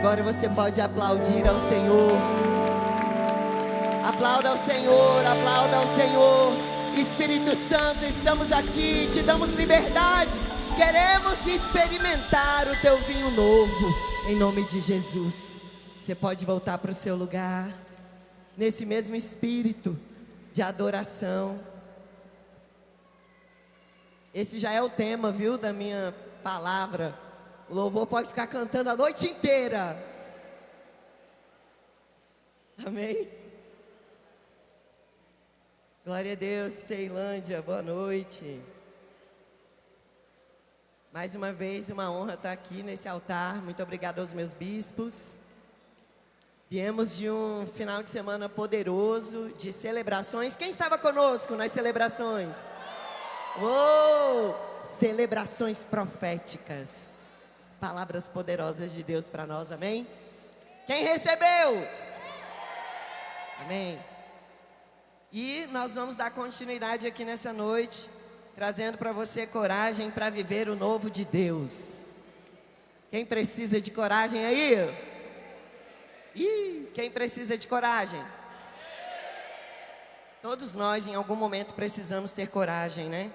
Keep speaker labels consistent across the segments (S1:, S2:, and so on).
S1: Agora você pode aplaudir ao Senhor. Aplauda ao Senhor, aplauda ao Senhor. Espírito Santo, estamos aqui, te damos liberdade. Queremos experimentar o teu vinho novo, em nome de Jesus. Você pode voltar para o seu lugar, nesse mesmo espírito de adoração. Esse já é o tema, viu, da minha palavra. O louvor pode ficar cantando a noite inteira. Amém? Glória a Deus, Ceilândia, boa noite. Mais uma vez, uma honra estar aqui nesse altar. Muito obrigado aos meus bispos. Viemos de um final de semana poderoso, de celebrações. Quem estava conosco nas celebrações? Uou! Celebrações proféticas. Palavras poderosas de Deus para nós, amém? Quem recebeu? Amém. E nós vamos dar continuidade aqui nessa noite, trazendo para você coragem para viver o novo de Deus. Quem precisa de coragem aí? Quem precisa de coragem? Todos nós em algum momento precisamos ter coragem, né?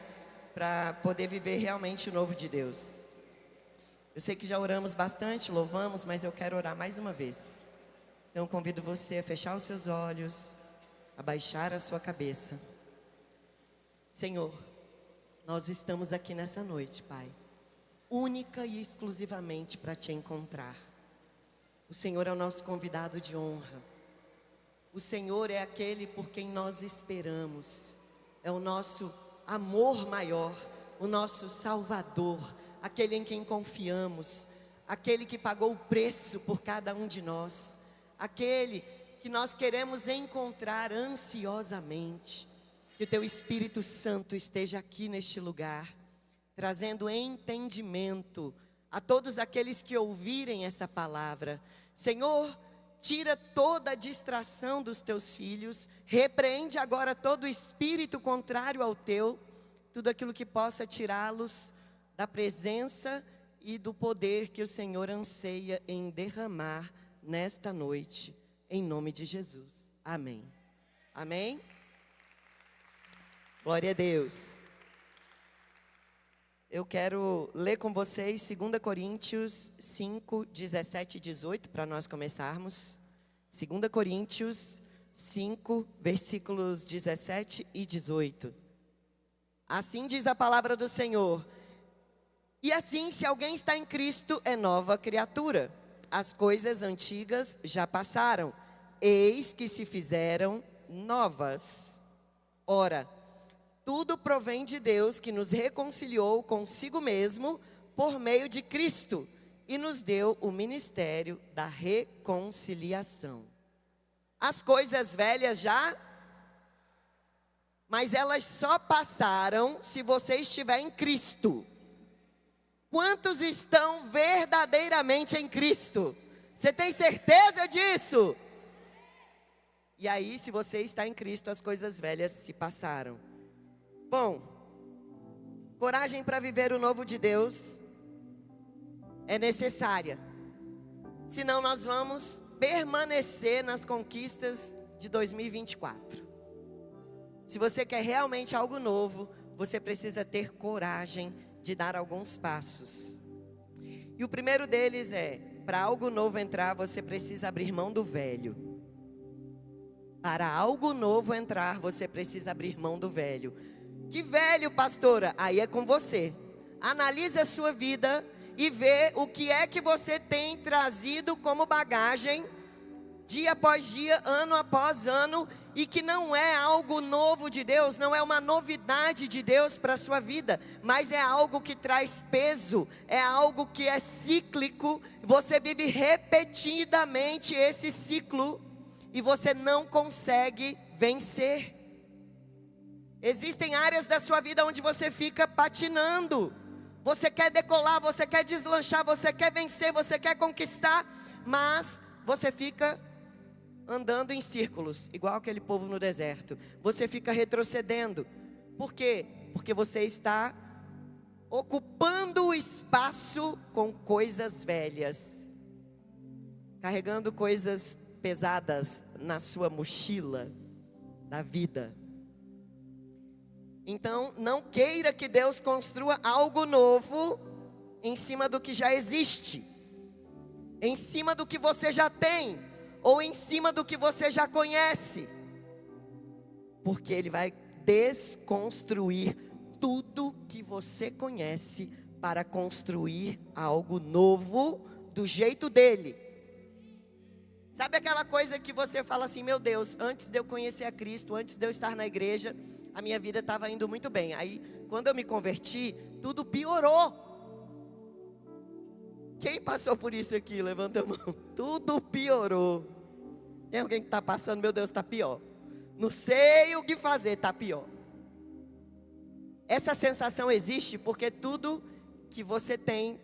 S1: Para poder viver realmente o novo de Deus. Eu sei que já oramos bastante, louvamos, mas eu quero orar mais uma vez. Então eu convido você a fechar os seus olhos, a baixar a sua cabeça. Senhor, nós estamos aqui nessa noite, Pai, única e exclusivamente para te encontrar. O Senhor é o nosso convidado de honra. O Senhor é aquele por quem nós esperamos. É o nosso amor maior, o nosso Salvador, aquele em quem confiamos, aquele que pagou o preço por cada um de nós, aquele que nós queremos encontrar ansiosamente. Que o teu Espírito Santo esteja aqui neste lugar, trazendo entendimento a todos aqueles que ouvirem essa palavra. Senhor, tira toda a distração dos teus filhos, repreende agora todo espírito contrário ao teu, tudo aquilo que possa tirá-los da presença e do poder que o Senhor anseia em derramar nesta noite, em nome de Jesus. Amém. Amém? Glória a Deus. Eu quero ler com vocês 2 Coríntios 5, 17 e 18, para nós começarmos. 2 Coríntios 5, versículos 17 e 18. Assim diz a palavra do Senhor. E assim, se alguém está em Cristo, é nova criatura. As coisas antigas já passaram, eis que se fizeram novas. Ora, tudo provém de Deus, que nos reconciliou consigo mesmo por meio de Cristo e nos deu o ministério da reconciliação. As coisas velhas já, mas elas só passaram se você estiver em Cristo. Quantos estão verdadeiramente em Cristo? Você tem certeza disso? E aí, se você está em Cristo, as coisas velhas se passaram. Bom, coragem para viver o novo de Deus é necessária. Senão nós vamos permanecer nas conquistas de 2024. Se você quer realmente algo novo, você precisa ter coragem de dar alguns passos. E o primeiro deles é, para algo novo entrar, você precisa abrir mão do velho. Para algo novo entrar, você precisa abrir mão do velho. Que velho, pastora? Aí é com você. Analise a sua vida e vê o que é que você tem trazido como bagagem, dia após dia, ano após ano, e que não é algo novo de Deus, não é uma novidade de Deus para a sua vida, mas é algo que traz peso, é algo que é cíclico. Você vive repetidamente esse ciclo e você não consegue vencer. Existem áreas da sua vida onde você fica patinando. Você quer decolar, você quer deslanchar, você quer vencer, você quer conquistar, mas você fica andando em círculos, igual aquele povo no deserto. Você fica retrocedendo. Por quê? Porque você está ocupando o espaço com coisas velhas. carregando coisas pesadas na sua mochila da vida. Então, não queira que Deus construa algo novo em cima do que já existe, em cima do que você já tem, ou em cima do que você já conhece, porque Ele vai desconstruir tudo que você conhece para construir algo novo do jeito dele. Sabe aquela coisa que você fala assim: meu Deus, antes de eu conhecer a Cristo, antes de eu estar na igreja, a minha vida estava indo muito bem. Aí, quando eu me converti, tudo piorou. Quem passou por isso aqui? Levanta a mão. Tudo piorou. Tem alguém que está passando: meu Deus, está pior. Não sei o que fazer, está pior. Essa sensação existe porque tudo que você tem,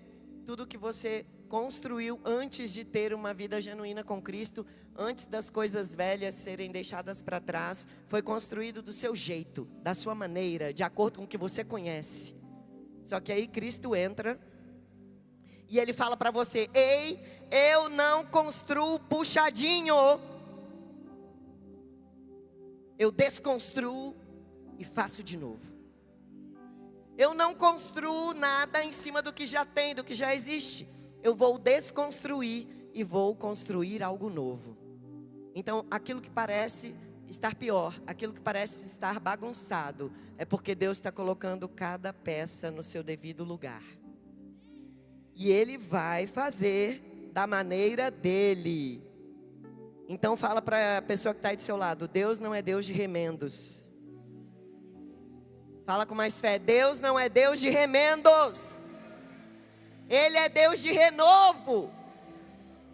S1: tudo que você construiu antes de ter uma vida genuína com Cristo, antes das coisas velhas serem deixadas para trás, foi construído do seu jeito, da sua maneira, de acordo com o que você conhece. Só que aí Cristo entra e Ele fala para você: ei, eu não construo puxadinho, eu desconstruo e faço de novo. Eu não construo nada em cima do que já tem, do que já existe. Eu vou desconstruir e vou construir algo novo. Então, aquilo que parece estar pior, aquilo que parece estar bagunçado, é porque Deus está colocando cada peça no seu devido lugar. E Ele vai fazer da maneira dEle. Então, fala para a pessoa que está aí do seu lado: Deus não é Deus de remendos. Fala com mais fé: Deus não é Deus de remendos. Ele é Deus de renovo.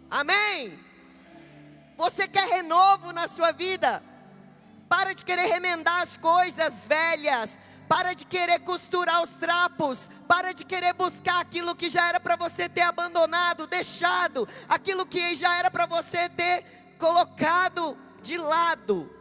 S1: Amém? Você quer renovo na sua vida? Para de querer remendar as coisas velhas. Para de querer costurar os trapos. Para de querer buscar aquilo que já era para você ter abandonado, deixado. Aquilo que já era para você ter colocado de lado.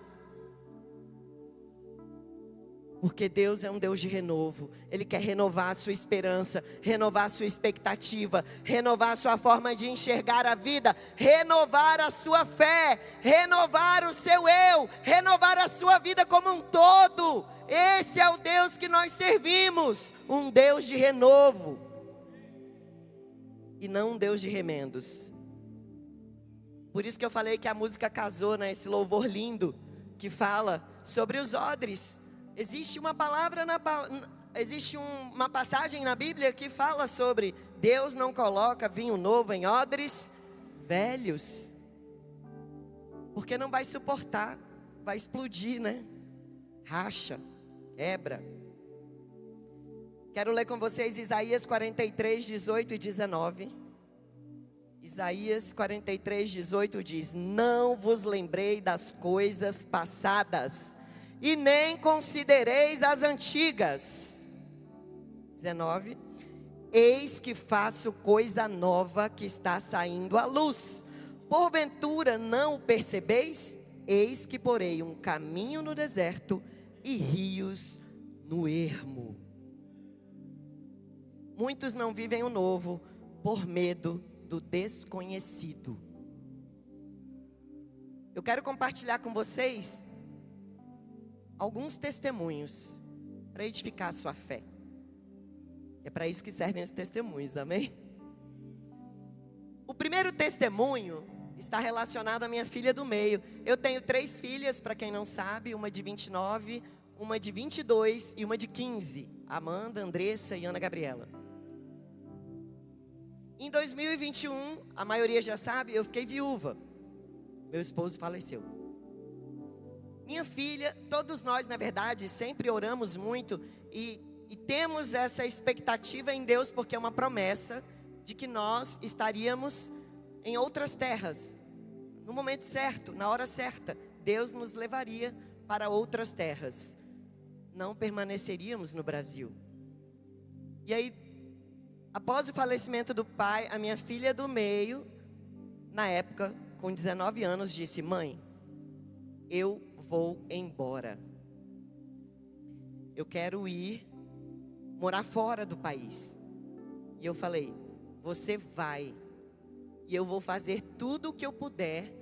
S1: Porque Deus é um Deus de renovo. Ele quer renovar a sua esperança, renovar a sua expectativa, renovar a sua forma de enxergar a vida, renovar a sua fé, renovar o seu eu, renovar a sua vida como um todo. Esse é o Deus que nós servimos, um Deus de renovo e não um Deus de remendos. Por isso que eu falei que a música casou, né? Esse louvor lindo que fala sobre os odres. Existe uma passagem na Bíblia que fala sobre Deus não coloca vinho novo em odres velhos, porque não vai suportar, vai explodir, né? Racha, quebra. Quero ler com vocês Isaías 43, 18 e 19. Isaías 43, 18 diz: não vos lembrei das coisas passadas, e nem considereis as antigas. 19. Eis que faço coisa nova que está saindo à luz. Porventura não o percebeis? Eis que porei um caminho no deserto e rios no ermo. Muitos não vivem o novo por medo do desconhecido. Eu quero compartilhar com vocês alguns testemunhos para edificar a sua fé. É para isso que servem os testemunhos, amém? O primeiro testemunho está relacionado à minha filha do meio. Eu tenho 3 filhas, para quem não sabe, uma de 29, uma de 22 e uma de 15. Amanda, Andressa e Ana Gabriela. Em 2021, a maioria já sabe, eu fiquei viúva. Meu esposo faleceu. Minha filha, todos nós, na verdade, sempre oramos muito e temos essa expectativa em Deus, porque é uma promessa de que nós estaríamos em outras terras. No momento certo, na hora certa, Deus nos levaria para outras terras. Não permaneceríamos no Brasil. E aí, após o falecimento do pai, a minha filha do meio, na época, com 19 anos, disse: mãe, eu vou embora. Eu quero ir morar fora do país. E eu falei: você vai. E eu vou fazer tudo o que eu puder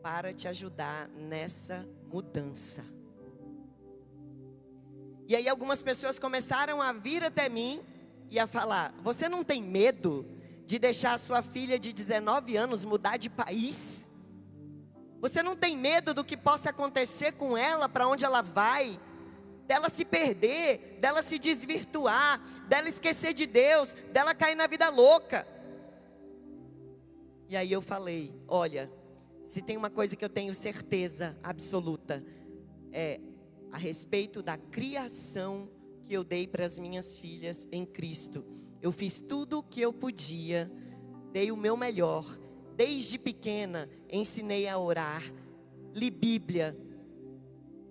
S1: para te ajudar nessa mudança. E aí algumas pessoas começaram a vir até mim e a falar: você não tem medo de deixar a sua filha de 19 anos mudar de país? Você não tem medo do que possa acontecer com ela, para onde ela vai? Dela se perder, dela se desvirtuar, dela esquecer de Deus, dela cair na vida louca. E aí eu falei: olha, se tem uma coisa que eu tenho certeza absoluta, é a respeito da criação que eu dei para as minhas filhas em Cristo. Eu fiz tudo o que eu podia, dei o meu melhor. Desde pequena ensinei a orar, li Bíblia.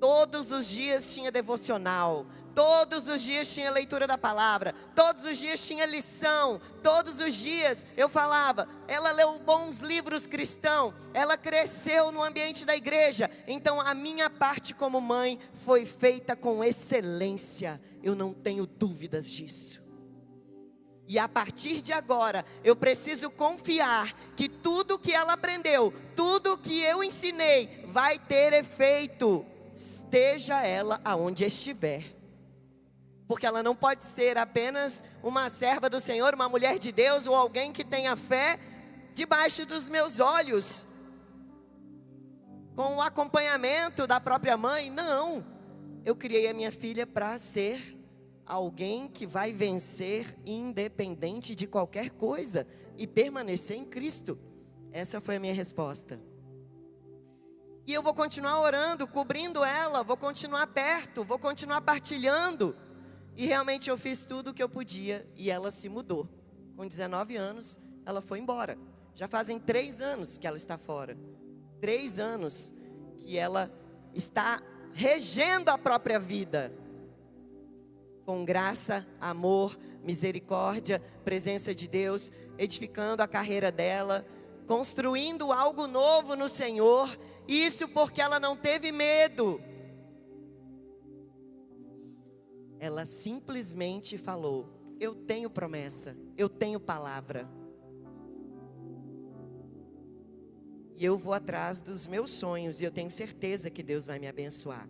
S1: Todos os dias tinha devocional, todos os dias tinha leitura da palavra, todos os dias tinha lição, todos os dias eu falava. Ela leu bons livros cristãos, ela cresceu no ambiente da igreja. Então a minha parte como mãe foi feita com excelência, eu não tenho dúvidas disso. E a partir de agora, eu preciso confiar que tudo que ela aprendeu, tudo que eu ensinei, vai ter efeito, esteja ela aonde estiver. Porque ela não pode ser apenas uma serva do Senhor, uma mulher de Deus, ou alguém que tenha fé debaixo dos meus olhos, com o acompanhamento da própria mãe. Não, eu criei a minha filha para ser alguém que vai vencer independente de qualquer coisa e permanecer em Cristo. Essa foi a minha resposta. E eu vou continuar orando, cobrindo ela, vou continuar perto, vou continuar partilhando. E realmente eu fiz tudo o que eu podia e ela se mudou. Com 19 anos, ela foi embora. Já fazem 3 anos que ela está fora. 3 anos que ela está regendo a própria vida. Com graça, amor, misericórdia, presença de Deus, edificando a carreira dela, construindo algo novo no Senhor. Isso porque ela não teve medo. Ela simplesmente falou: eu tenho promessa, eu tenho palavra. E eu vou atrás dos meus sonhos e eu tenho certeza que Deus vai me abençoar.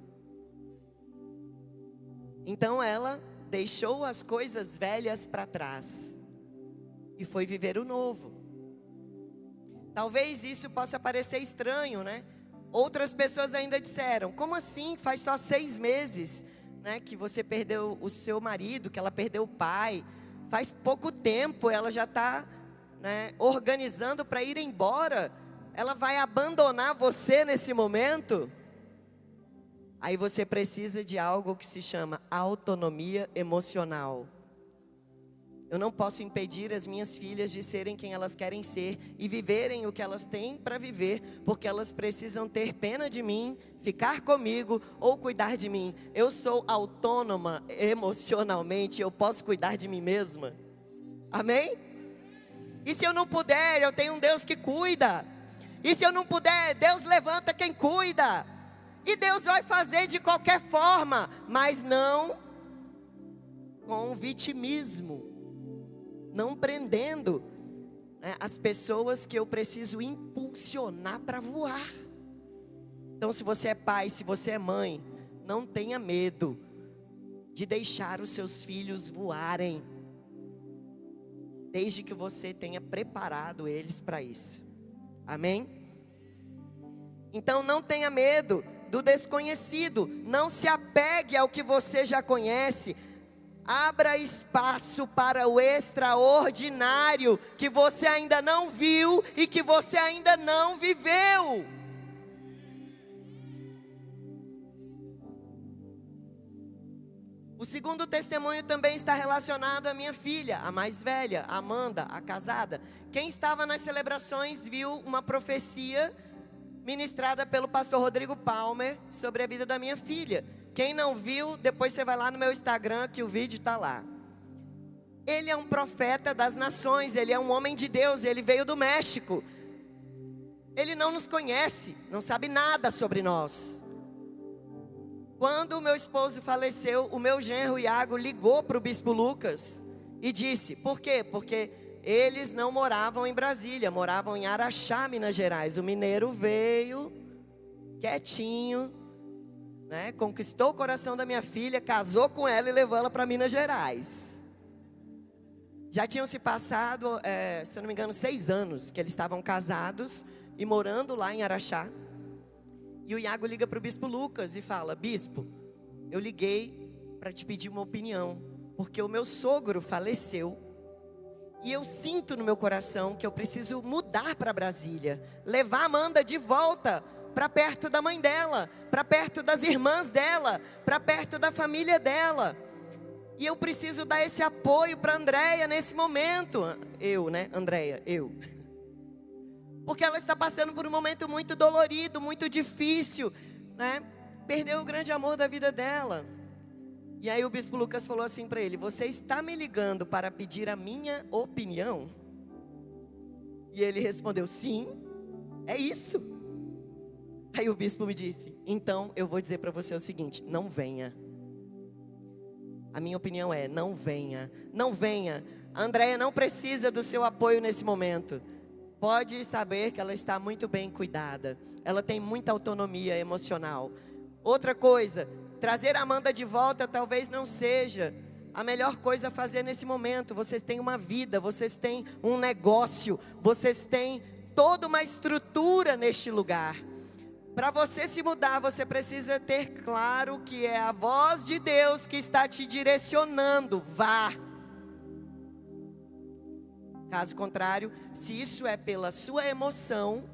S1: Então ela deixou as coisas velhas para trás e foi viver o novo. Talvez isso possa parecer estranho, né? Outras pessoas ainda disseram: como assim? Faz só 6 meses, né, que você perdeu o seu marido, que ela perdeu o pai. Faz pouco tempo, ela já está, né, organizando para ir embora. Ela vai abandonar você nesse momento? Aí você precisa de algo que se chama autonomia emocional. Eu não posso impedir as minhas filhas de serem quem elas querem ser e viverem o que elas têm para viver, porque elas precisam ter pena de mim, ficar comigo ou cuidar de mim. Eu sou autônoma emocionalmente, eu posso cuidar de mim mesma. Amém? E se eu não puder, eu tenho um Deus que cuida. E se eu não puder, Deus levanta quem cuida. E Deus vai fazer de qualquer forma, mas não com vitimismo, não prendendo, né, as pessoas que eu preciso impulsionar para voar. Então, se você é pai, se você é mãe, não tenha medo de deixar os seus filhos voarem, desde que você tenha preparado eles para isso. Amém? Então não tenha medo do desconhecido, não se apegue ao que você já conhece. Abra espaço para o extraordinário que você ainda não viu e que você ainda não viveu. O segundo testemunho também está relacionado à minha filha, a mais velha, a Amanda, a casada. Quem estava nas celebrações viu uma profecia ministrada pelo pastor Rodrigo Palmer sobre a vida da minha filha. Quem não viu, depois você vai lá no meu Instagram que o vídeo está lá. Ele é um profeta das nações, ele é um homem de Deus, ele veio do México. Ele não nos conhece, não sabe nada sobre nós. Quando o meu esposo faleceu, o meu genro Iago ligou para o bispo Lucas e disse: por quê? Porque eles não moravam em Brasília, moravam em Araxá, Minas Gerais. O mineiro veio quietinho, né? Conquistou o coração da minha filha, casou com ela e levou ela para Minas Gerais. Já tinham se passado, se eu não me engano, 6 anos que eles estavam casados e morando lá em Araxá. E o Iago liga para o bispo Lucas e fala: bispo, eu liguei para te pedir uma opinião, porque o meu sogro faleceu. E eu sinto no meu coração que eu preciso mudar para Brasília, levar a Amanda de volta para perto da mãe dela, para perto das irmãs dela, para perto da família dela. E eu preciso dar esse apoio para Andréia nesse momento. Andréia. Porque ela está passando por um momento muito dolorido, muito difícil, né? Perdeu o grande amor da vida dela. E aí o bispo Lucas falou assim para ele: você está me ligando para pedir a minha opinião? E ele respondeu: sim, é isso. Aí o bispo me disse: então eu vou dizer para você o seguinte, não venha. A minha opinião é: não venha, não venha. A Andréia não precisa do seu apoio nesse momento. Pode saber que ela está muito bem cuidada. Ela tem muita autonomia emocional. Outra coisa, trazer a Amanda de volta talvez não seja a melhor coisa a fazer nesse momento. Vocês têm uma vida, vocês têm um negócio, vocês têm toda uma estrutura neste lugar. Para você se mudar, você precisa ter claro que é a voz de Deus que está te direcionando. Vá. Caso contrário, se isso é pela sua emoção,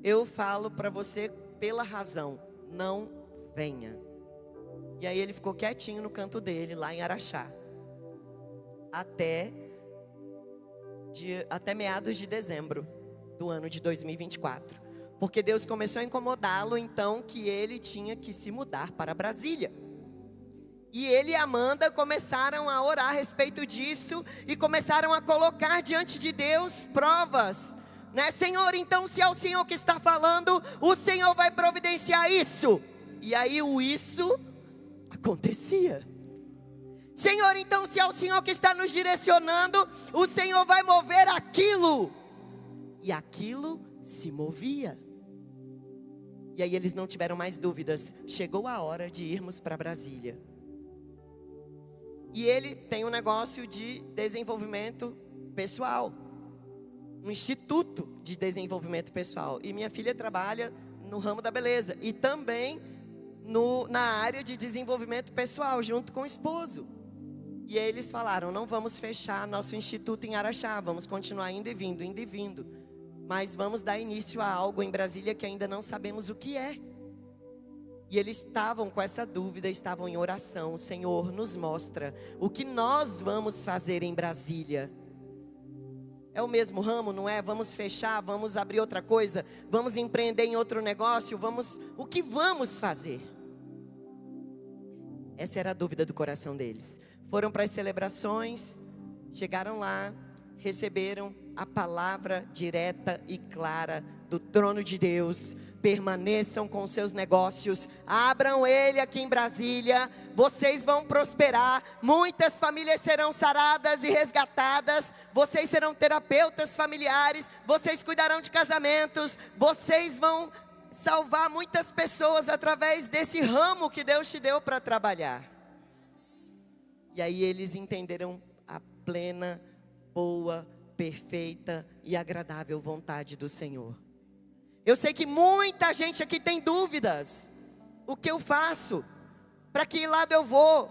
S1: eu falo para você pela razão: não venha. E aí ele ficou quietinho no canto dele, lá em Araxá, até meados de dezembro do ano de 2024. Porque Deus começou a incomodá-lo, então, que ele tinha que se mudar para Brasília. E ele e Amanda começaram a orar a respeito disso e começaram a colocar diante de Deus provas, né? Senhor, então se é o Senhor que está falando, o Senhor vai providenciar isso. E aí o isso acontecia. Senhor, então se é o Senhor que está nos direcionando, o Senhor vai mover aquilo. E aquilo se movia. E aí eles não tiveram mais dúvidas. Chegou a hora de irmos para Brasília. E ele tem um negócio de desenvolvimento pessoal, um instituto de desenvolvimento pessoal. E minha filha trabalha no ramo da beleza e também na área de desenvolvimento pessoal, junto com o esposo. E aí eles falaram: não vamos fechar nosso instituto em Araxá, vamos continuar indo e vindo. Mas vamos dar início a algo em Brasília que ainda não sabemos o que é. E eles estavam com essa dúvida, estavam em oração: Senhor, nos mostra o que nós vamos fazer em Brasília. É o mesmo ramo, não é? Vamos fechar, vamos abrir outra coisa, vamos empreender em outro negócio, o que vamos fazer? Essa era a dúvida do coração deles. Foram para as celebrações, chegaram lá, receberam a palavra direta e clara do trono de Deus: permaneçam com seus negócios, abram ele aqui em Brasília, vocês vão prosperar, muitas famílias serão saradas e resgatadas, vocês serão terapeutas familiares, vocês cuidarão de casamentos, vocês vão salvar muitas pessoas através desse ramo que Deus te deu para trabalhar. E aí eles entenderam a plena, boa, perfeita e agradável vontade do Senhor. Eu sei que muita gente aqui tem dúvidas. O que eu faço? Para que lado eu vou?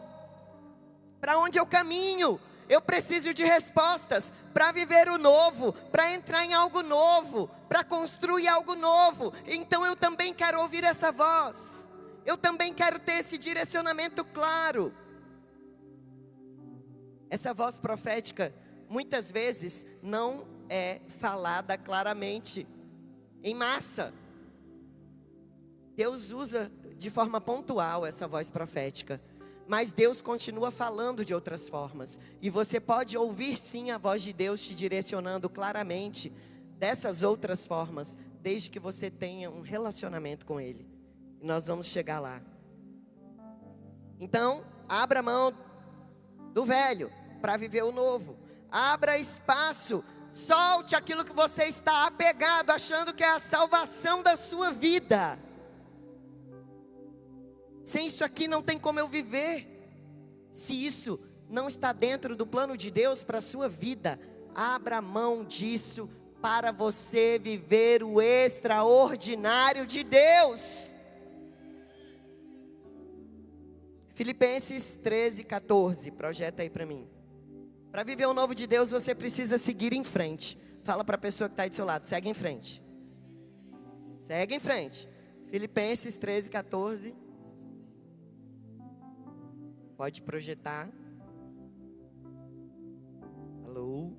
S1: Para onde eu caminho? Eu preciso de respostas para viver o novo, para entrar em algo novo, para construir algo novo. Então eu também quero ouvir essa voz. Eu também quero ter esse direcionamento claro. Essa voz profética muitas vezes não é falada claramente, em massa. Deus usa de forma pontual essa voz profética, mas Deus continua falando de outras formas. E você pode ouvir sim a voz de Deus te direcionando claramente dessas outras formas, desde que você tenha um relacionamento com Ele. E nós vamos chegar lá. Então, abra mão do velho para viver o novo. Abra espaço. Solte aquilo que você está apegado, achando que é a salvação da sua vida. Sem isso aqui não tem como eu viver. Se isso não está dentro do plano de Deus para a sua vida, abra mão disso para você viver o extraordinário de Deus. Filipenses 13:14, projeta aí para mim. Para viver o novo de Deus, você precisa seguir em frente. Fala para a pessoa que está aí do seu lado, segue em frente. Segue em frente. Filipenses 13:14. Pode projetar. Alô?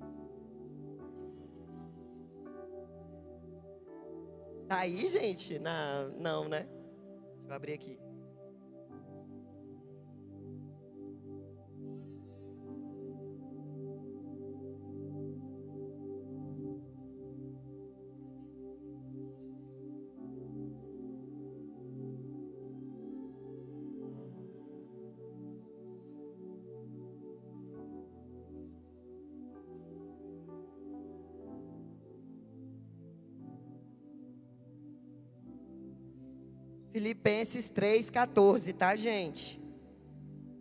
S1: Tá aí, gente? Não, né? Deixa eu abrir aqui. Filipenses 3:14, tá, gente?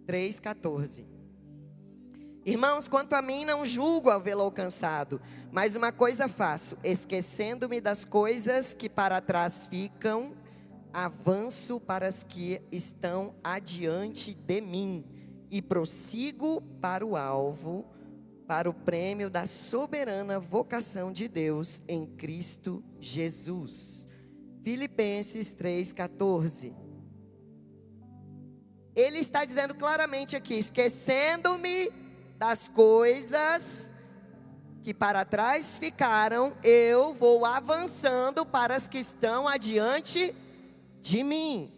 S1: 3:14. Irmãos, quanto a mim, não julgo havê-lo alcançado, mas uma coisa faço, esquecendo-me das coisas que para trás ficam, avanço para as que estão adiante de mim, e prossigo para o alvo, para o prêmio da soberana vocação de Deus em Cristo Jesus. Filipenses 3:14. Ele está dizendo claramente aqui: esquecendo-me das coisas que para trás ficaram, eu vou avançando para as que estão adiante de mim.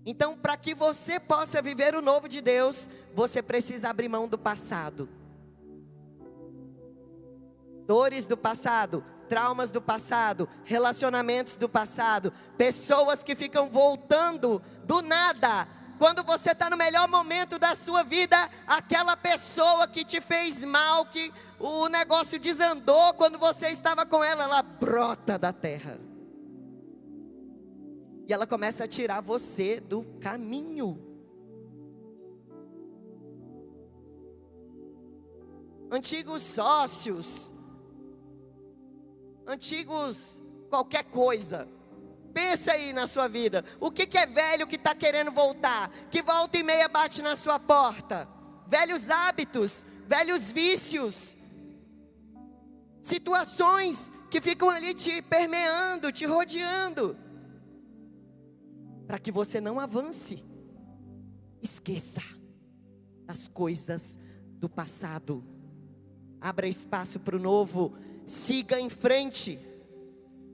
S1: Então, para que você possa viver o novo de Deus, você precisa abrir mão do passado. Dores do passado, traumas do passado, relacionamentos do passado, pessoas que ficam voltando do nada. Quando você está no melhor momento da sua vida, aquela pessoa que te fez mal, que o negócio desandou quando você estava com ela, ela brota da terra. E ela começa a tirar você do caminho. Antigos sócios, antigos qualquer coisa. Pensa aí na sua vida. O que é velho que está querendo voltar? Que volta e meia bate na sua porta. Velhos hábitos, velhos vícios. Situações que ficam ali te permeando, te rodeando. Para que você não avance. Esqueça das coisas do passado. Abra espaço para o novo. Siga em frente.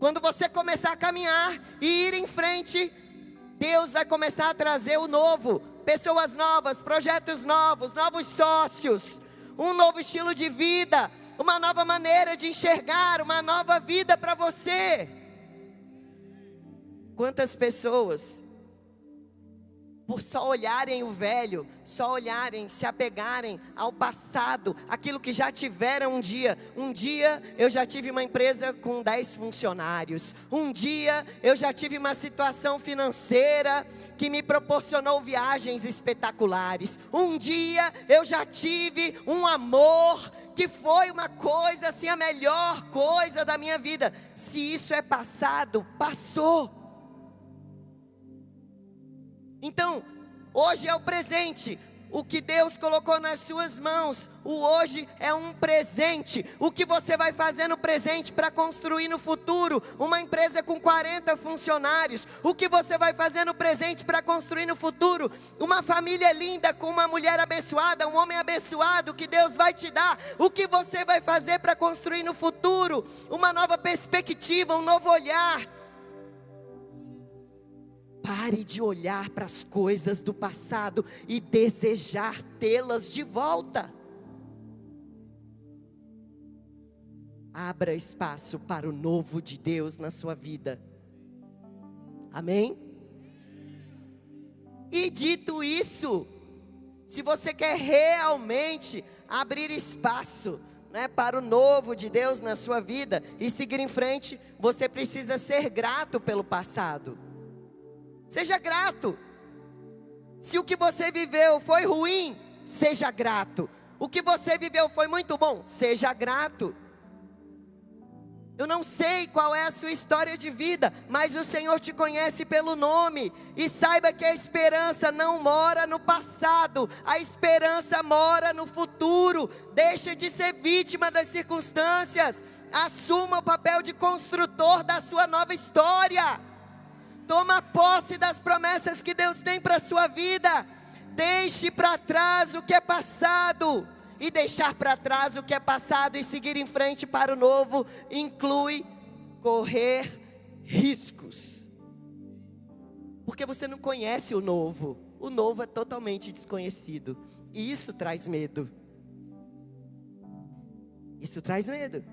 S1: Quando você começar a caminhar e ir em frente, Deus vai começar a trazer o novo. Pessoas novas, projetos novos, novos sócios, um novo estilo de vida, uma nova maneira de enxergar, uma nova vida para você. Quantas pessoas, por só olharem o velho, só olharem, se apegarem ao passado, aquilo que já tiveram um dia. Um dia eu já tive uma empresa com 10 funcionários. Um dia eu já tive uma situação financeira que me proporcionou viagens espetaculares. Um dia eu já tive um amor que foi uma coisa assim, a melhor coisa da minha vida. Se isso é passado, passou. Então, hoje é o presente. O que Deus colocou nas suas mãos, o hoje é um presente. O que você vai fazer no presente para construir no futuro uma empresa com 40 funcionários? O que você vai fazer no presente para construir no futuro uma família linda, com uma mulher abençoada, um homem abençoado que Deus vai te dar? O que você vai fazer para construir no futuro uma nova perspectiva, um novo olhar? Pare de olhar para as coisas do passado e desejar tê-las de volta. Abra espaço para o novo de Deus na sua vida. Amém? E dito isso, se você quer realmente abrir espaço, né, para o novo de Deus na sua vida e seguir em frente, você precisa ser grato pelo passado. Seja grato. Se o que você viveu foi ruim, seja grato. O que você viveu foi muito bom, seja grato. Eu não sei qual é a sua história de vida, mas o Senhor te conhece pelo nome. E saiba que a esperança não mora no passado, a esperança mora no futuro. Deixa de ser vítima das circunstâncias. Assuma o papel de construtor da sua nova história. Toma posse das promessas que Deus tem para a sua vida. Deixe para trás o que é passado. E deixar para trás o que é passado e seguir em frente para o novo inclui correr riscos. Porque você não conhece o novo. O novo é totalmente desconhecido. E isso traz medo. Isso traz medo.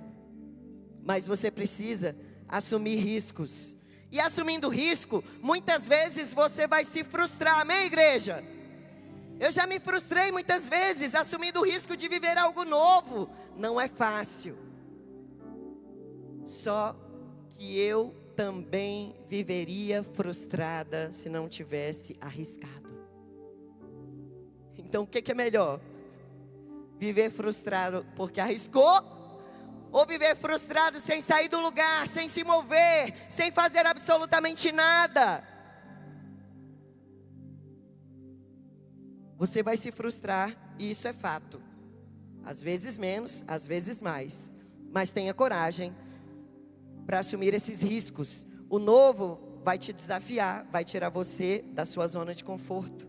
S1: Mas você precisa assumir riscos. E assumindo risco, muitas vezes você vai se frustrar. Amém, igreja? Eu já me frustrei muitas vezes, assumindo o risco de viver algo novo. Não é fácil. Só que eu também viveria frustrada se não tivesse arriscado. Então o que é melhor? Viver frustrado porque arriscou? Ou viver frustrado sem sair do lugar, sem se mover, sem fazer absolutamente nada? Você vai se frustrar, e isso é fato. Às vezes menos, às vezes mais. Mas tenha coragem para assumir esses riscos. O novo vai te desafiar, vai tirar você da sua zona de conforto.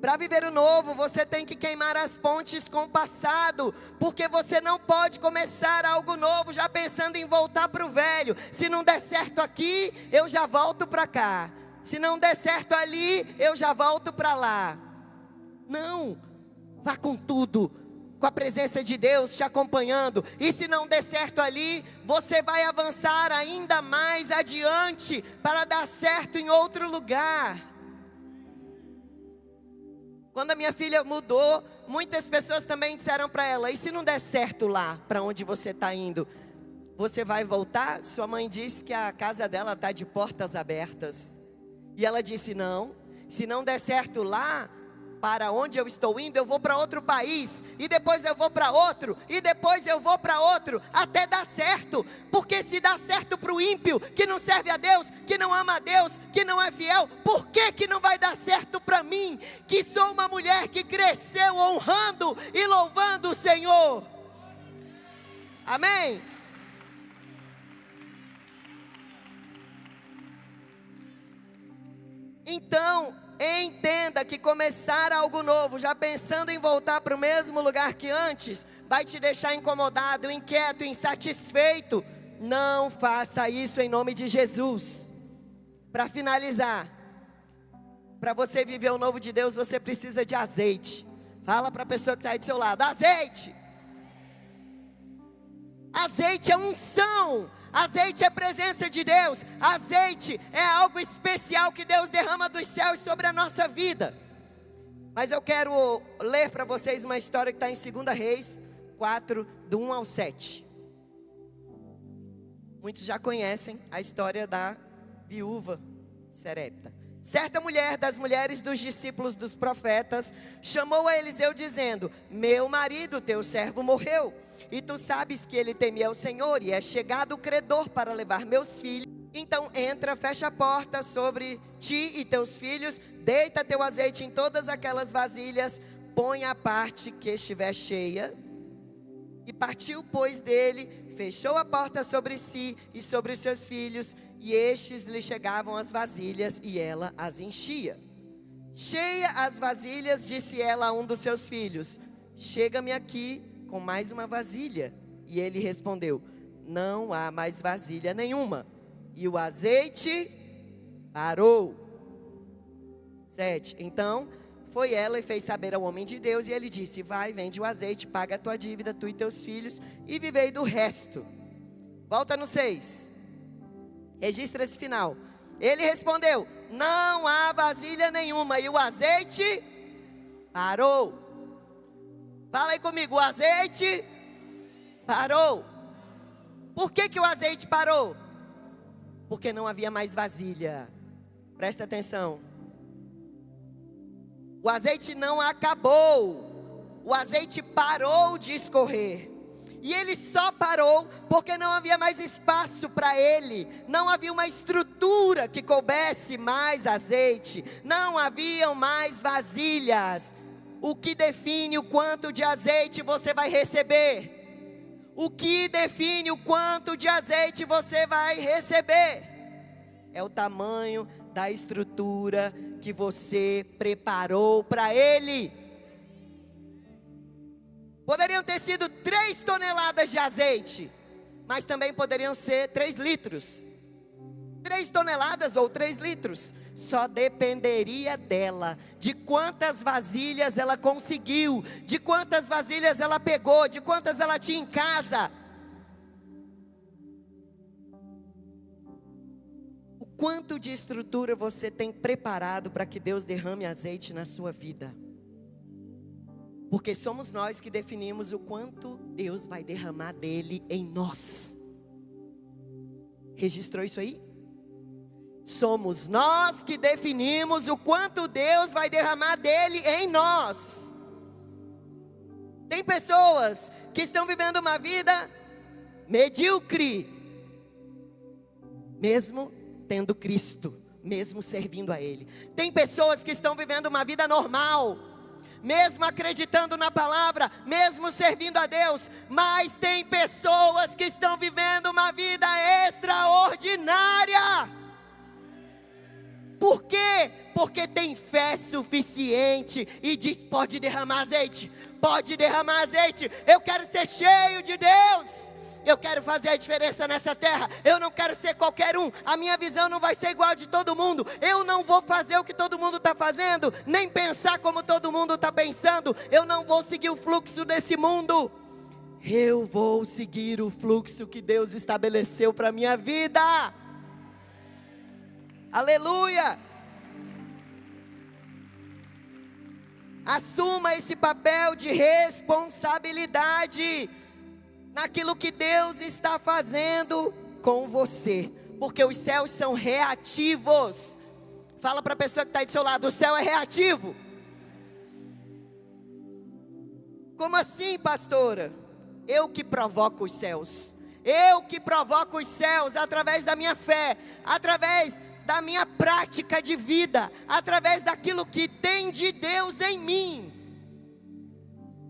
S1: Para viver o novo, você tem que queimar as pontes com o passado. Porque você não pode começar algo novo já pensando em voltar para o velho. Se não der certo aqui, eu já volto para cá. Se não der certo ali, eu já volto para lá. Não, vá com tudo, com a presença de Deus te acompanhando. E se não der certo ali, você vai avançar ainda mais adiante para dar certo em outro lugar. Quando a minha filha mudou, muitas pessoas também disseram para ela: e se não der certo lá, para onde você está indo, você vai voltar? Sua mãe disse que a casa dela está de portas abertas. E ela disse: não, se não der certo lá, para onde eu estou indo, eu vou para outro país, e depois eu vou para outro, e depois eu vou para outro, até dar certo. Porque se dá certo para o ímpio, que não serve a Deus, que não ama a Deus, que não é fiel, por que não vai dar certo para mim, que sou uma mulher que cresceu honrando e louvando o Senhor? Amém? Então, entenda que começar algo novo, já pensando em voltar para o mesmo lugar que antes, vai te deixar incomodado, inquieto, insatisfeito. Não faça isso em nome de Jesus. Para finalizar, para você viver o novo de Deus, você precisa de azeite. Fala para a pessoa que está aí do seu lado: azeite. Azeite é unção, azeite é presença de Deus, azeite é algo especial que Deus derrama dos céus sobre a nossa vida. Mas eu quero ler para vocês uma história que está em 2 Reis 4, do 1 ao 7. Muitos já conhecem a história da viúva Serepta. Certa mulher das mulheres dos discípulos dos profetas chamou a Eliseu dizendo: meu marido, teu servo, morreu. E tu sabes que ele temia o Senhor e é chegado o credor para levar meus filhos. Então entra, fecha a porta sobre ti e teus filhos, deita teu azeite em todas aquelas vasilhas, põe a parte que estiver cheia. E partiu, pois, dele, fechou a porta sobre si e sobre os seus filhos, e estes lhe chegavam as vasilhas e ela as enchia. Cheia as vasilhas, disse ela a um dos seus filhos: chega-me aqui com mais uma vasilha. E ele respondeu: não há mais vasilha nenhuma. E o azeite parou. 7. Então foi ela e fez saber ao homem de Deus, e ele disse: vai, vende o azeite, paga a tua dívida, tu e teus filhos, e vivei do resto. Volta no 6. Registra esse final. Ele respondeu: não há vasilha nenhuma. E o azeite parou. Fala aí comigo, o azeite parou. Por que o azeite parou? Porque não havia mais vasilha. Presta atenção. O azeite não acabou. O azeite parou de escorrer. E ele só parou porque não havia mais espaço para ele. Não havia uma estrutura que coubesse mais azeite. Não haviam mais vasilhas. O que define o quanto de azeite você vai receber? O que define o quanto de azeite você vai receber? É o tamanho da estrutura que você preparou para ele. Poderiam ter sido 3 toneladas de azeite, mas também poderiam ser 3 litros. 3 toneladas ou 3 litros. Só dependeria dela, de quantas vasilhas ela conseguiu, de quantas vasilhas ela pegou, de quantas ela tinha em casa. O quanto de estrutura você tem preparado para que Deus derrame azeite na sua vida? Porque somos nós que definimos o quanto Deus vai derramar dele em nós. Registrou isso aí? Somos nós que definimos o quanto Deus vai derramar dele em nós. Tem pessoas que estão vivendo uma vida medíocre, mesmo tendo Cristo, mesmo servindo a Ele. Tem pessoas que estão vivendo uma vida normal, mesmo acreditando na palavra, mesmo servindo a Deus. Mas tem pessoas que estão vivendo uma vida extraordinária. Por quê? Porque tem fé suficiente e diz: pode derramar azeite, pode derramar azeite. Eu quero ser cheio de Deus. Eu quero fazer a diferença nessa terra. Eu não quero ser qualquer um. A minha visão não vai ser igual a de todo mundo. Eu não vou fazer o que todo mundo está fazendo, nem pensar como todo mundo está pensando. Eu não vou seguir o fluxo desse mundo. Eu vou seguir o fluxo que Deus estabeleceu para a minha vida. Aleluia! Assuma esse papel de responsabilidade naquilo que Deus está fazendo com você, porque os céus são reativos. Fala para a pessoa que está aí do seu lado: o céu é reativo. Como assim, pastora? Eu que provoco os céus. Eu que provoco os céus através da minha fé, através da minha prática de vida, através daquilo que tem de Deus em mim.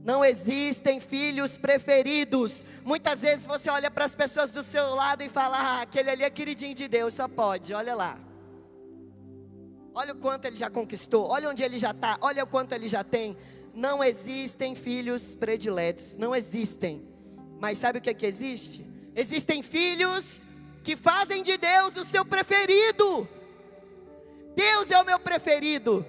S1: Não existem filhos preferidos. Muitas vezes você olha para as pessoas do seu lado e fala: ah, aquele ali é queridinho de Deus, só pode, olha lá. Olha o quanto ele já conquistou, olha onde ele já está, olha o quanto ele já tem. Não existem filhos prediletos, não existem. Mas sabe o que é que existe? Existem filhos que fazem de Deus o seu preferido. Deus é o meu preferido.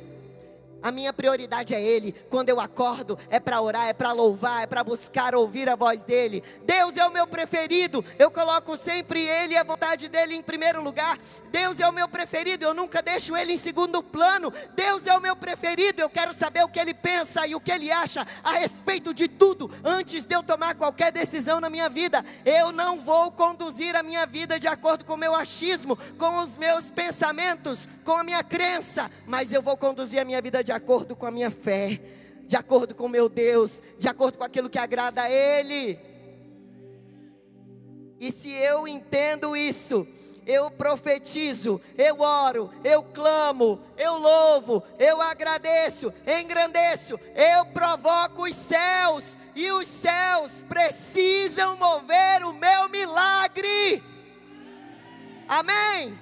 S1: A minha prioridade é Ele. Quando eu acordo é para orar, é para louvar, é para buscar ouvir a voz dEle. Deus é o meu preferido. Eu coloco sempre Ele e a vontade dEle em primeiro lugar. Deus é o meu preferido. Eu nunca deixo Ele em segundo plano. Deus é o meu preferido. Eu quero saber o que Ele pensa e o que Ele acha a respeito de tudo antes de eu tomar qualquer decisão na minha vida. Eu não vou conduzir a minha vida de acordo com o meu achismo, com os meus pensamentos, com a minha crença, mas eu vou conduzir a minha vida de acordo com a minha fé, de acordo com o meu Deus, de acordo com aquilo que agrada a Ele. E se eu entendo isso, eu profetizo, eu oro, eu clamo, eu louvo, eu agradeço, engrandeço, eu provoco os céus, e os céus precisam mover o meu milagre. Amém?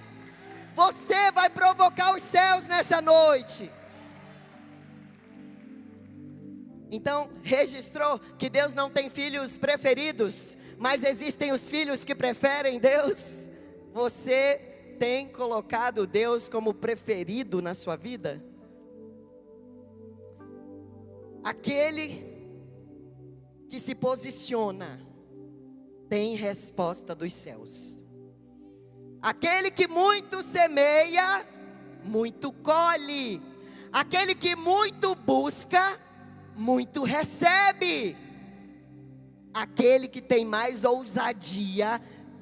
S1: Você vai provocar os céus nessa noite. Então, registrou que Deus não tem filhos preferidos, mas existem os filhos que preferem Deus? Você tem colocado Deus como preferido na sua vida? Aquele que se posiciona tem resposta dos céus. Aquele que muito semeia, muito colhe. Aquele que muito busca, muito recebe. Aquele que tem mais ousadia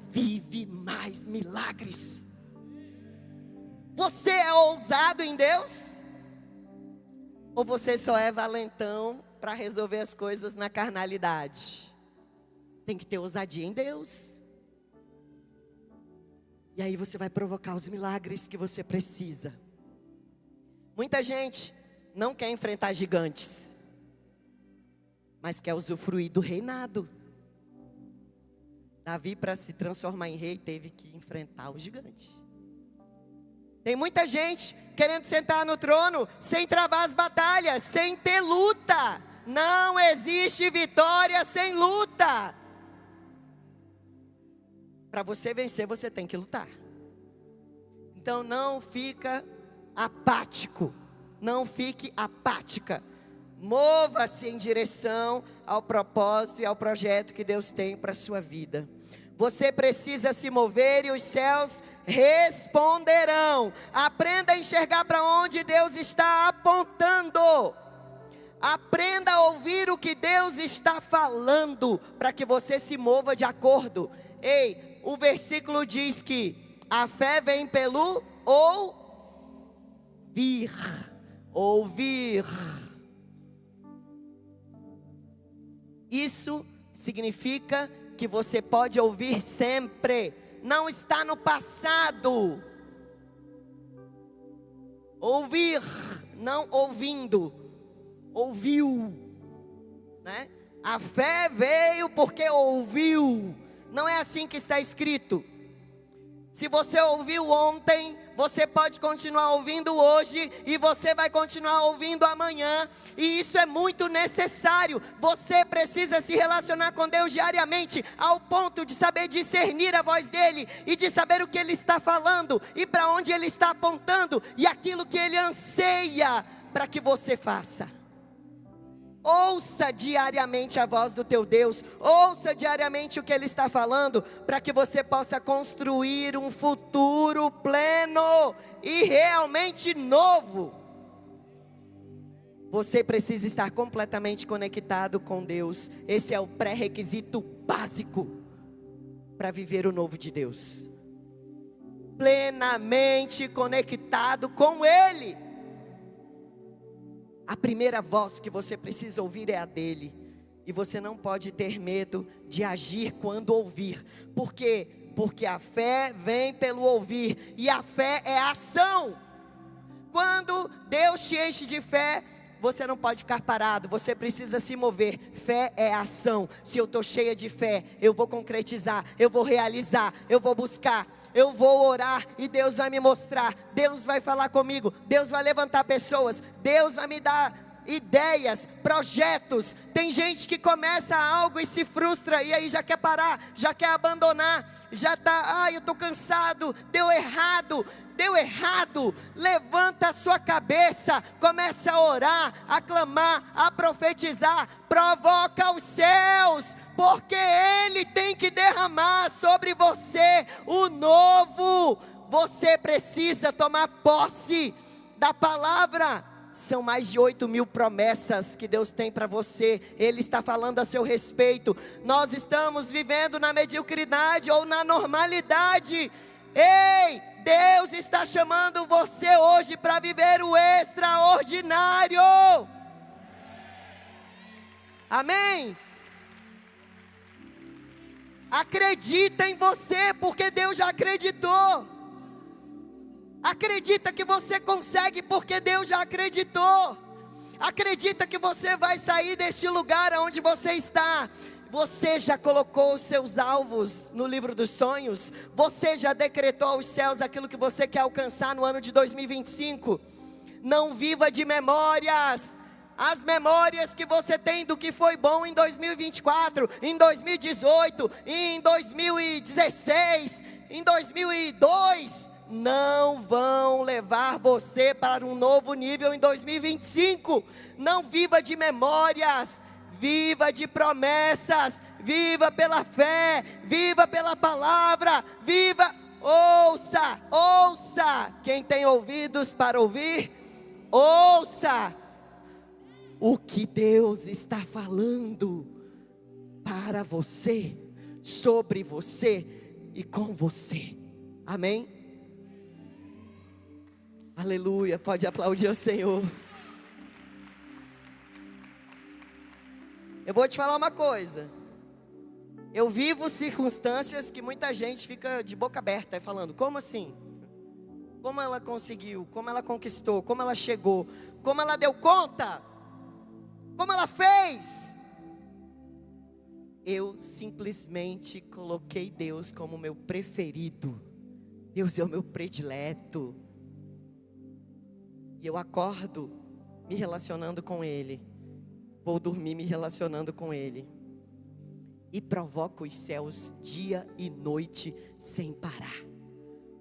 S1: vive mais milagres. Você é ousado em Deus? Ou você só é valentão para resolver as coisas na carnalidade? Tem que ter ousadia em Deus. E aí você vai provocar os milagres que você precisa. Muita gente não quer enfrentar gigantes, mas quer usufruir do reinado. Davi, para se transformar em rei, teve que enfrentar o gigante. Tem muita gente querendo sentar no trono sem travar as batalhas, sem ter luta. Não existe vitória sem luta. Para você vencer, você tem que lutar. Então não fica apático. Não fique apática. Mova-se em direção ao propósito e ao projeto que Deus tem para a sua vida. Você precisa se mover e os céus responderão. Aprenda a enxergar para onde Deus está apontando. Aprenda a ouvir o que Deus está falando, para que você se mova de acordo. Ei, o versículo diz que a fé vem pelo ouvir. Ouvir. Isso significa que você pode ouvir sempre. Não está no passado. Ouvir, não ouvindo. Ouviu, né? A fé veio porque ouviu. Não é assim que está escrito. Se você ouviu ontem, você pode continuar ouvindo hoje, e você vai continuar ouvindo amanhã, e isso é muito necessário. Você precisa se relacionar com Deus diariamente, ao ponto de saber discernir a voz dEle, e de saber o que Ele está falando, e para onde Ele está apontando, e aquilo que Ele anseia para que você faça. Ouça diariamente a voz do teu Deus. Ouça diariamente o que Ele está falando, para que você possa construir um futuro pleno e realmente novo. Você precisa estar completamente conectado com Deus. Esse é o pré-requisito básico para viver o novo de Deus. Plenamente conectado com Ele. A primeira voz que você precisa ouvir é a dEle. E você não pode ter medo de agir quando ouvir. Por quê? Porque a fé vem pelo ouvir. E a fé é ação. Quando Deus te enche de fé, você não pode ficar parado. Você precisa se mover. Fé é ação. Se eu estou cheia de fé, eu vou concretizar, eu vou realizar, eu vou buscar, eu vou orar, e Deus vai me mostrar, Deus vai falar comigo, Deus vai levantar pessoas, Deus vai me dar ideias, projetos. Tem gente que começa algo e se frustra, e aí já quer parar, já quer abandonar, já está, eu estou cansado, deu errado. Levanta a sua cabeça, começa a orar, a clamar, a profetizar, provoca os céus, porque Ele tem que derramar sobre você o novo. Você precisa tomar posse da palavra. São mais de 8.000 promessas que Deus tem para você. Ele está falando a seu respeito. Nós estamos vivendo na mediocridade ou na normalidade. Ei, Deus está chamando você hoje para viver o extraordinário. Amém? Acredita em você, porque Deus já acreditou. Acredita que você consegue, porque Deus já acreditou. Acredita que você vai sair deste lugar onde você está. Você já colocou os seus alvos no livro dos sonhos? Você já decretou aos céus aquilo que você quer alcançar no ano de 2025? Não viva de memórias. As memórias que você tem do que foi bom em 2024, em 2018, em 2016, em 2002... não vão levar você para um novo nível em 2025. Não viva de memórias, viva de promessas, viva pela fé, viva pela palavra, viva, ouça, quem tem ouvidos para ouvir, ouça. o que Deus está falando para você, sobre você e com você. Amém? Aleluia, pode aplaudir ao Senhor. Eu vou te falar uma coisa. Eu vivo circunstâncias que muita gente fica de boca aberta falando, como assim? Como ela conseguiu? Como ela conquistou? Como ela chegou? Como ela deu conta? Como ela fez? Eu simplesmente coloquei Deus como meu preferido. Deus é o meu predileto. E eu acordo me relacionando com Ele. Vou dormir me relacionando com Ele. E provoco os céus dia e noite sem parar.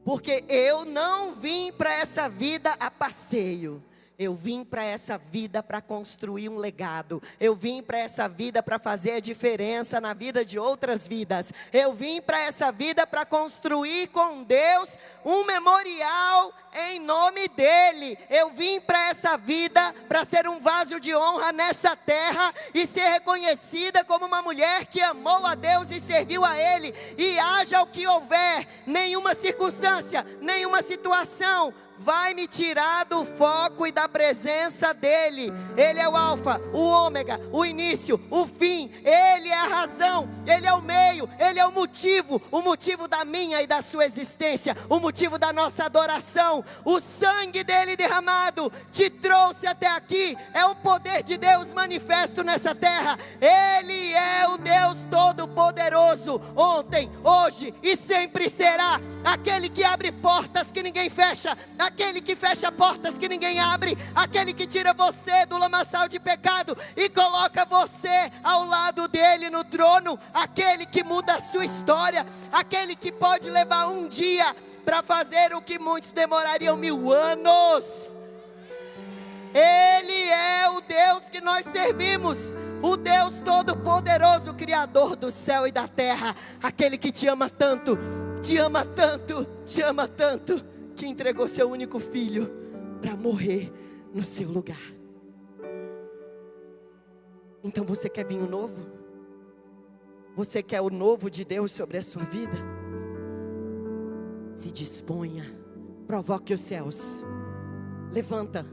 S1: Porque eu não vim para essa vida a passeio. Eu vim para essa vida para construir um legado. Eu vim para essa vida para fazer a diferença na vida de outras vidas. Eu vim para essa vida para construir com Deus um memorial em nome dEle. Eu vim para essa vida para ser um vaso de honra nessa terra e ser reconhecida como uma mulher que amou a Deus e serviu a Ele. E haja o que houver, nenhuma circunstância, nenhuma situação vai me tirar do foco e da presença dEle. Ele é o alfa, o ômega, o início, o fim. Ele é a razão, Ele é o meio, Ele é o motivo da minha e da sua existência, o motivo da nossa adoração. O sangue dEle derramado te trouxe até aqui. É o poder de Deus manifesto nessa terra. Ele é o Deus Todo-Poderoso, ontem, hoje e sempre será. Aquele que abre portas que ninguém fecha, aquele que fecha portas que ninguém abre, aquele que tira você do lamaçal de pecado e coloca você ao lado dele no trono, aquele que muda a sua história, aquele que pode levar um dia para fazer o que muitos demorariam 1000 anos. Ele é o Deus que nós servimos, o Deus Todo-Poderoso, Criador do céu e da terra, aquele que te ama tanto, te ama tanto, te ama tanto, que entregou seu único filho para morrer no seu lugar. Então você quer vinho novo? Você quer o novo de Deus sobre a sua vida? Se disponha, provoque os céus. Levanta,